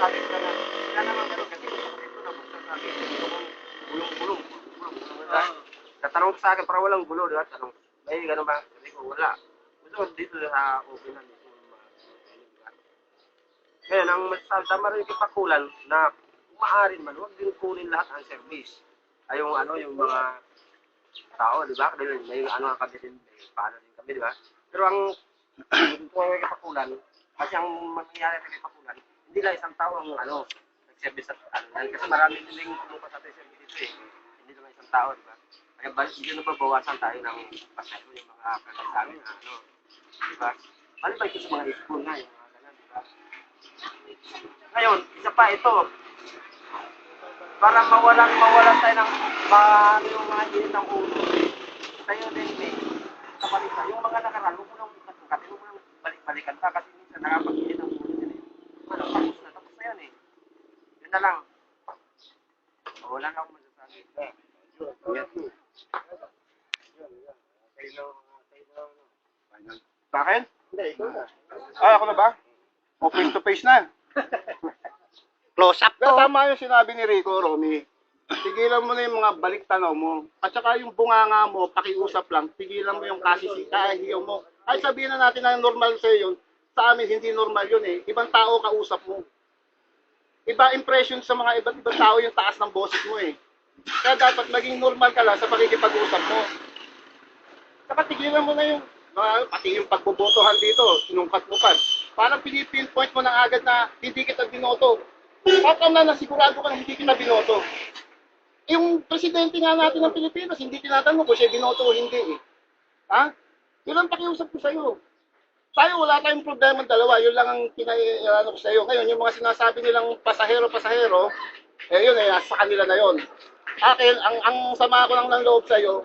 sabi ko na, kaya naman ganun, kasi ito na buksan sa akin, ito kong bulong-bulong. Tatanong sa akin, para walang gulo, di ba? Tanong, may gano'n ba? Sabi ko, wala. Gusto ko dito sa open na dito. Ngayon, ang tama rin yung kipakulan na maaari man, huwag din kunin lahat ang service. Ay yung ano, yung mga tao, di ba? Dahil may ano kami din, may paano din kami, di ba? Pero ang kipakulan, kasi ang mangyayari sa kipakulan, hindi lang isang tao ang ano, nag-service at ano. Kasi marami din yung kumuha sa ating service dito eh. Hindi naman isang tao, di ba? Kaya hindi na babawasan tayo ng pasado yung mga kagasamin na ano, di ba? Ano ba ito sa mga school na yung mga ganun, di ba? Ngayon, isa pa ito, para mawalan tayo ng ano yung mga init ng ulo. Tayo din eh, kapalit na. Yung mga nakaraan, huwag mo nang katukatin, huwag mo nang balik-balikan pa kasi minsan nakapag-init ng ulo nila eh. Ano, tapos na yan eh. Yun na lang. O, wala na akong masasabi. Sa akin? Ah, ako na ba? O face to face na. Close up to. Tama yung sinabi ni Rico, Romy. Tigilan mo na yung mga balik-tanaw mo. At saka yung bunganga mo, pakiusap lang, tigilan mo yung kahihiyaw mo. Ay sabihin na natin na normal sa'yo yun. Sa amin, hindi normal yun eh. Ibang tao kausap mo. Iba impression sa mga ibang tao yung taas ng boses mo eh. Kaya dapat maging normal ka lang sa pakikipag-usap mo. Saka tigilan mo na yung, pati yung pagbobotohan dito, sinungkat mo pa. Parang pinipinpoint mo na agad na hindi kita binoto. Bakit na nasigurado ka na hindi kita binoto? Yung presidente nga natin ng Pilipinas, hindi tinatanong kung siya binoto o hindi eh. Ha? Yun ang pakiusap ko sa'yo. Tayo wala tayong problema dalawa, yun lang ang kinaiano ko sa'yo. Ngayon, yung mga sinasabi nilang pasahero, yun eh, nasa kanila na yun. Akin, ang sama ko lang ng loob sa'yo,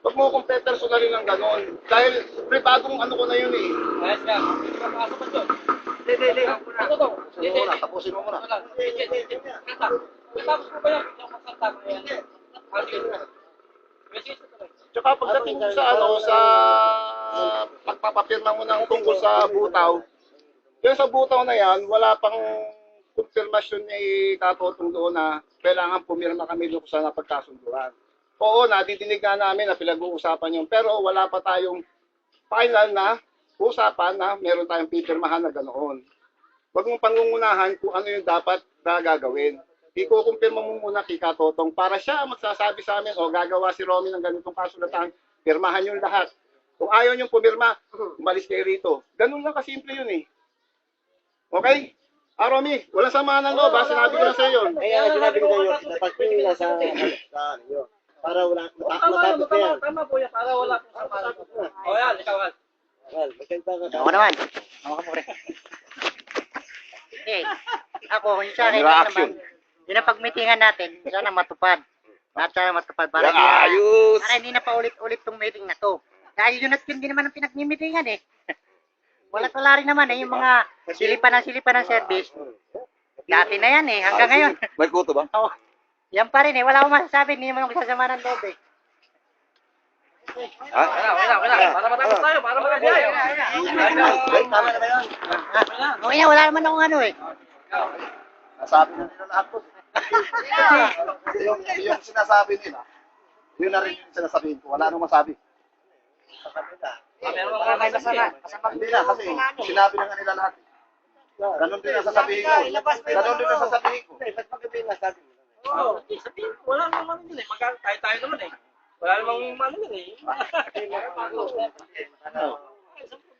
huwag mo kong personalin ng ganon. Dahil pribadong ano ko na yun eh. Ayos ka. Papasok ka doon. Hindi. Tapusin mo muna. Tapos mo ba yan? Yung magkanta mo yan? Tsaka pagdating sa sa pagpapapirma mo ng tungkol sa butaw, yun sa butaw na yan, wala pang konfirmasyon ni Katotong doon na kailangan pumirma kami doon sa napagkasunduan. Oo, nadidinig nga namin na pinag-uusapan yun, pero wala pa tayong final na usapan na meron tayong pipirmahan na ganoon. Huwag mong pangungunahan kung ano yung dapat na gagawin. Ikukumpirma mo muna kay Katotong para siya magsasabi sa amin, o gagawa si Romy ng ganitong kasulatan, pirmahan yung lahat. Kung ayaw niyong pumirma, umalis kayo rito. Ganun lang kasimple yun eh. Okay? Ah, Romy, walang samaan ng loob, sinabi ko na sa iyo. Kaya sinabi ko sa iyo, dapat nila sa iyo. Para wala matapos na yan. Tama po yan, para wala pong sama. O yan, ikaw yan. Well, magkanta ka. Ako naman. Ako ka mo rin. Eh, ako, kung sa akin naman, yun ang pag-meetingan natin, sana matupad. Lahat sana matupad. Para hindi na paulit-ulit tong meeting na to. Dahil yun at yun din naman ang pinag-meetingan eh. Wala rin naman eh, yung mga silipan ng service. Dati na yan eh, hanggang ngayon. May kuto ba? Oo. Yan pa rin eh, wala akong masasabi, hindi naman ako sasama ng loob eh. Wala. Para matapos tayo, para magkabiyayo. Tama na ba yun? Okay na, wala naman akong ano eh. Nasabi na nila lahat po. yung sinasabi nila, yun na rin yung sinasabihin ko. Wala nang masabi. Hindi na, kasi sinabi na nga nila lahat. Ganon din ang sasabihin ko. Ganon din ang sasabihin ko. Ba't pagkabihin na sabi mo? Oo, sabihin ko, wala namang ano yun eh. Tayo naman eh. Wala namang ano yun eh.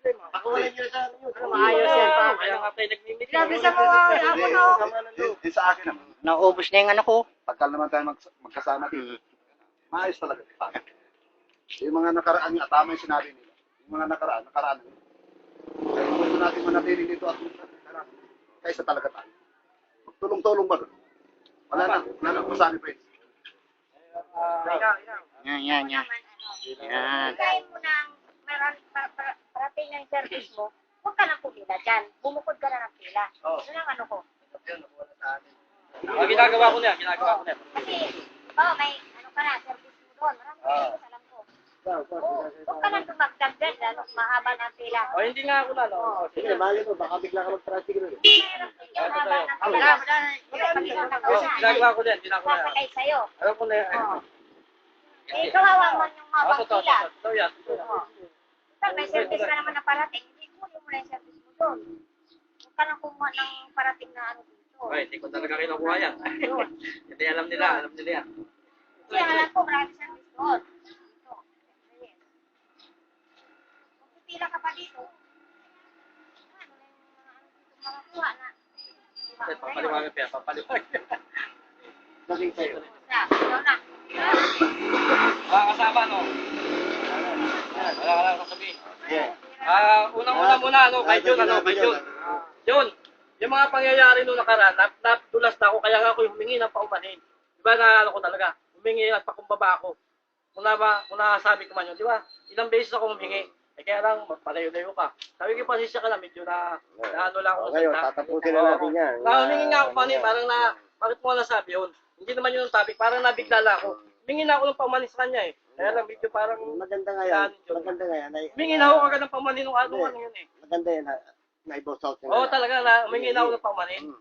Ako wala nyo sa ano yun. Maayos yan pa. Kaya nga tayo nagmimit. Sabi sa mga ako no. Hindi sa akin naman. Naubos na yung ano ko. Pagkal naman tayo magkasama dito. Maayos talaga. Yung mga nakaraan nga, tama yung sinabi nila. Yung mga nakaraan. Kaya kung gusto natin manatili dito at nakaraan, kaysa talaga tayo. Magtulong-tulong ba doon? Wala na masabi pa yun. Yan. Yan. Kaya mo nang parating ng service mo, huwag ka nang pumila dyan. Bumukod ka na ng pila. Yun ang ano ko. Ginagawa ko na yan. Kasi, may ano ka na, service mo doon. Marami service, alam ko. Huwag ka nang tumagdag dyan, lalo mahaba ng pila. O, hindi nga ako na, no? O, sige. Sige, mali mo, baka bigla ka mag-tricycle. Mahaba ng pila. O, ginagawa ko din, ginagawa ko na. Sasakay sa'yo. Alam ko na yan. Eh, kawawa mo yung O, mabang totoo, pila. totoo yan. Ito, may service ka naman na parating. Hindi kunin mo na yung service mo doon. Huwag ka nang kumuha ng parating na ano dito. O, hindi ko talaga kinukuha yan. Hindi, alam nila yan. Kasi ang alam ko, marami service doon. Dito. Yes. Kung pipila ka pa dito, ano na yung mga kuha na. Papaliwanag pa yan, papaliwanag. Naging sa'yo. Ikaw na. Mga kasama, no? Wala ka lang sasabihin. Yeah. Unang-una muna, kay Jun. Jun, yung mga pangyayari nung nakaraan, nadulas na ako, kaya nga ako humingi ng paumanhin. Diba na ko talaga, humingi at pakumbaba ako. Kung nasabi ko man yun, di ba? Ilang beses ako humingi. Kaya lang, palayo-layo ka. Sabi ko, pasisya ka lang, medyo na ano lang ako. Ngayon, tatapusin na natin yan. Humingi nga ako manhin, parang bakit mo nasabi yun? Hindi naman yun ang topic, parang nabigla lang ako. Humingi na ako ng paumanhin sa kanya eh. Kaya lang, medyo parang Maganda nga yan. humingi na ako agad ng paumanhin nung ano yun eh. Maganda yan. Na-boss out ka Oo, talaga, humingi na ako ng paumanhin.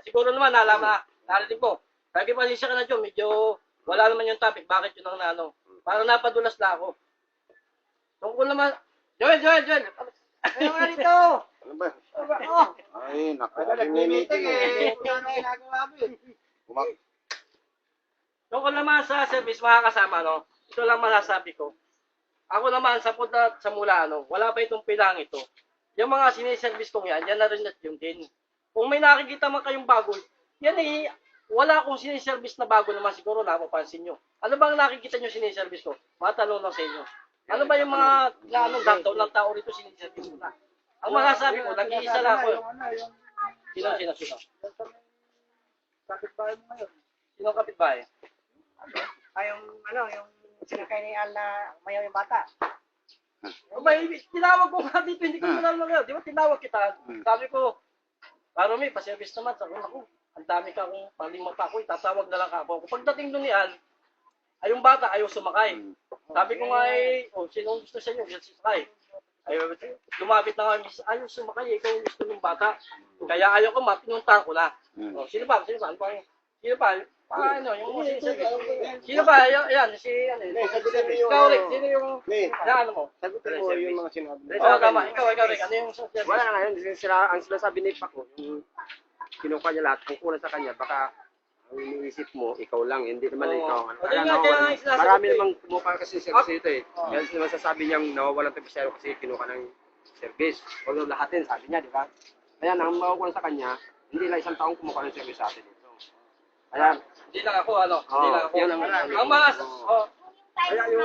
Siguro naman, narinig mo. Lagi pa siya ka na dyan, medyo wala naman yung topic. Bakit yun ang ano? Parang napadulas na ako. Tungkol naman, Joel! Ano nga rito? Ano ba? Oh. Ay, naku. Nag-meeting eh. Tungkol naman sa service, mga kasama, no? Ito lang masasabi ko. Ako naman, sa punta sa mula, wala pa itong pilang ito. Yung mga siniservice kong yan na rin at yun din. Kung may nakikita man kayong bago, yan eh, wala akong siniservice na bago naman siguro na mapansin nyo. Ano bang nakikita nyo siniservice ko? Matanong lang sa inyo. Ano ba yung mga gagawin ng tao rito siniservice ko na? Ang masasabi ko, nag-iisa lang ako. Sino? Kapitbahay mo ngayon. Sino ang kapitbahay? Yung sinakay ni Al na mayaw yung bata. Tinawag ko nga dito, hindi ko alam ngayon. Di ba tinawag kita? Sabi ko, Romy, pa-service naman. Sabi ko, ang dami ka kung palima pa ako, itatawag na lang ako. Pagdating doon ni Al, ay yung bata ayaw sumakay. Sabi ko nga sino gusto sa inyo? Sumakay. Lumapit na nga, ayaw sumakay, ikaw yung gusto ng bata. Kaya ayaw ko, pinuntahan ko na. Sino ba? Sino pa? Yung sino ba? Yan, ikaw, Rick, sino yung, ano mo? Sagutin mo yung mga sinabi. Oo, tama. Ikaw, Rick, ano yung social Wala na ngayon, ang sinasabi ni Paco, yung kinuha niya lahat, kung kulang sa kanya, baka ang iniisip mo, ikaw lang, hindi naman ikaw. Marami namang kumuha kasi service ito eh. Kaya naman sasabi niyang nawawalan ng bisyero kasi kinuha ng service. Huwag lahatin, sabi niya, di ba? Kaya nang mawawalan sa kanya, hindi lang isang taong kumuha ng service sa atin ito. Kaya, Hindi lang ako, hindi lang ako. yun ang marami. Ang mga, Kaya yung